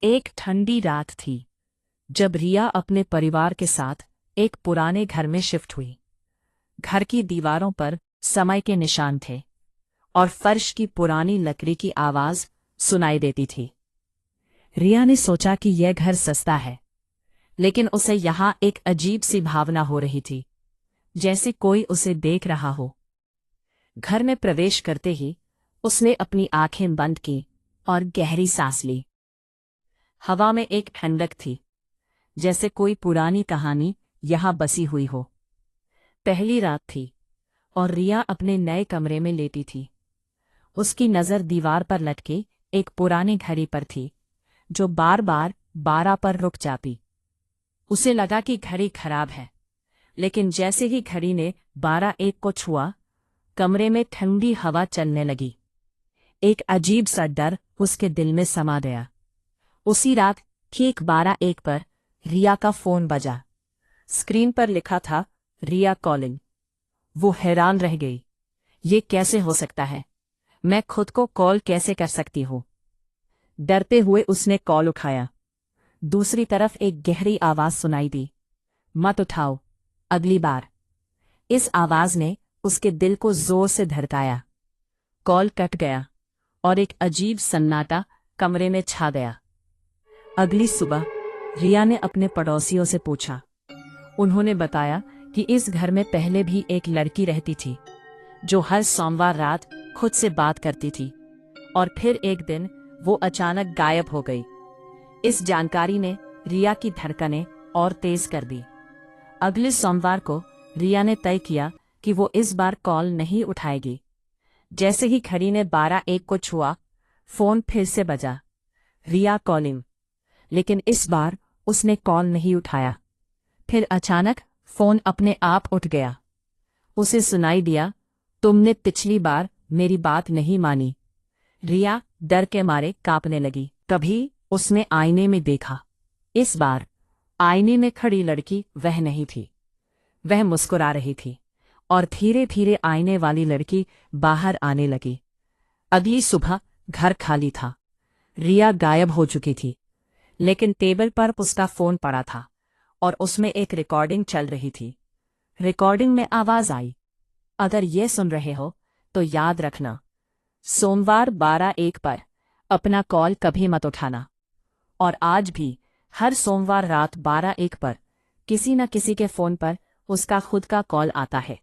एक ठंडी रात थी जब रिया अपने परिवार के साथ एक पुराने घर में शिफ्ट हुई। घर की दीवारों पर समय के निशान थे और फर्श की पुरानी लकड़ी की आवाज सुनाई देती थी। रिया ने सोचा कि यह घर सस्ता है, लेकिन उसे यहां एक अजीब सी भावना हो रही थी, जैसे कोई उसे देख रहा हो। घर में प्रवेश करते ही उसने अपनी आंखें बंद की और गहरी सांस ली। हवा में एक ठंडक थी, जैसे कोई पुरानी कहानी यहां बसी हुई हो। पहली रात थी और रिया अपने नए कमरे में लेटी थी। उसकी नज़र दीवार पर लटके एक पुरानी घड़ी पर थी, जो बार बार 12 पर रुक जाती। उसे लगा कि घड़ी खराब है, लेकिन जैसे ही घड़ी ने 12:01 को छुआ, कमरे में ठंडी हवा चलने लगी। एक अजीब सा डर उसके दिल में समा गया। उसी रात ठीक 12:01 पर रिया का फोन बजा। स्क्रीन पर लिखा था, रिया कॉलिंग। वो हैरान रह गई। ये कैसे हो सकता है? मैं खुद को कॉल कैसे कर सकती हूँ? डरते हुए उसने कॉल उठाया। दूसरी तरफ एक गहरी आवाज सुनाई दी, मत उठाओ, अगली बार। इस आवाज ने उसके दिल को जोर से धड़काया। कॉल कट गया और एक अजीब सन्नाटा कमरे में छा गया। अगली सुबह रिया ने अपने पड़ोसियों से पूछा। उन्होंने बताया कि इस घर में पहले भी एक लड़की रहती थी, जो हर सोमवार रात खुद से बात करती थी, और फिर एक दिन वो अचानक गायब हो गई। इस जानकारी ने रिया की धड़कनें और तेज कर दी। अगले सोमवार को रिया ने तय किया कि वो इस बार कॉल नहीं उठाएगी। जैसे ही घड़ी ने 12:01 को छुआ, फोन फिर से बजा, रिया कॉलिंग। लेकिन इस बार उसने कॉल नहीं उठाया। फिर अचानक फोन अपने आप उठ गया। उसे सुनाई दिया, तुमने पिछली बार मेरी बात नहीं मानी। रिया डर के मारे कांपने लगी। तभी उसने आईने में देखा। इस बार आईने में खड़ी लड़की वह नहीं थी। वह मुस्कुरा रही थी और धीरे धीरे आईने वाली लड़की बाहर आने लगी। अगली सुबह घर खाली था। रिया गायब हो चुकी थी, लेकिन टेबल पर उसका फोन पड़ा था और उसमें एक रिकॉर्डिंग चल रही थी। रिकॉर्डिंग में आवाज आई, अगर ये सुन रहे हो तो याद रखना, सोमवार 12:01 पर अपना कॉल कभी मत उठाना। और आज भी हर सोमवार रात 12:01 पर किसी न किसी के फोन पर उसका खुद का कॉल आता है।